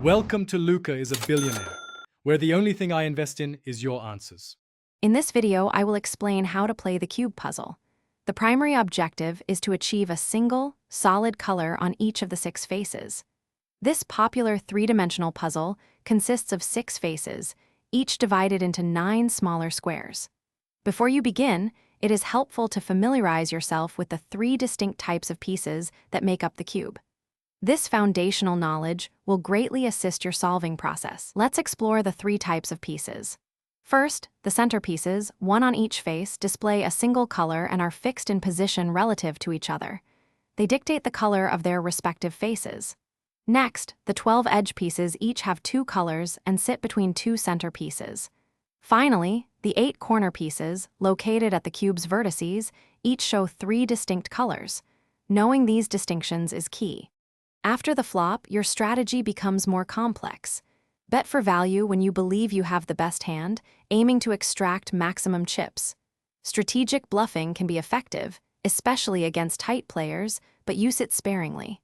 Welcome to Luca is a Billionaire, where the only thing I invest in is your answers. In this video, I will explain how to play the cube puzzle. The primary objective is to achieve a single, solid color on each of the 6 faces. This popular 3-dimensional puzzle consists of 6 faces, each divided into 9 smaller squares. Before you begin, it is helpful to familiarize yourself with the 3 distinct types of pieces that make up the cube. This foundational knowledge will greatly assist your solving process. Let's explore the 3 types of pieces. First, the centerpieces, one on each face, display a single color and are fixed in position relative to each other. They dictate the color of their respective faces. Next, the 12 edge pieces each have 2 colors and sit between 2 center pieces. Finally, the 8 corner pieces, located at the cube's vertices, each show 3 distinct colors. Knowing these distinctions is key. After the flop, your strategy becomes more complex. Bet for value when you believe you have the best hand, aiming to extract maximum chips. Strategic bluffing can be effective, especially against tight players, but use it sparingly.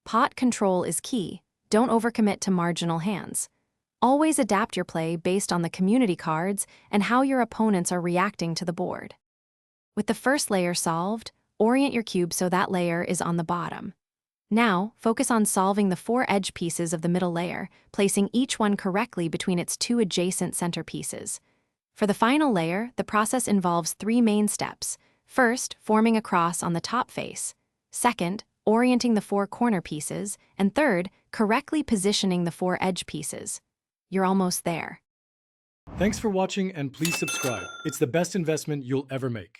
Pot control is key. Don't overcommit to marginal hands. Always adapt your play based on the community cards and how your opponents are reacting to the board. With the first layer solved, orient your cube so that layer is on the bottom. Now, focus on solving the 4 edge pieces of the middle layer, placing each one correctly between its 2 adjacent center pieces. For the final layer, the process involves 3 main steps. First, forming a cross on the top face. Second, orienting the 4 corner pieces. And third, correctly positioning the 4 edge pieces. You're almost there. Thanks for watching and please subscribe. It's the best investment you'll ever make.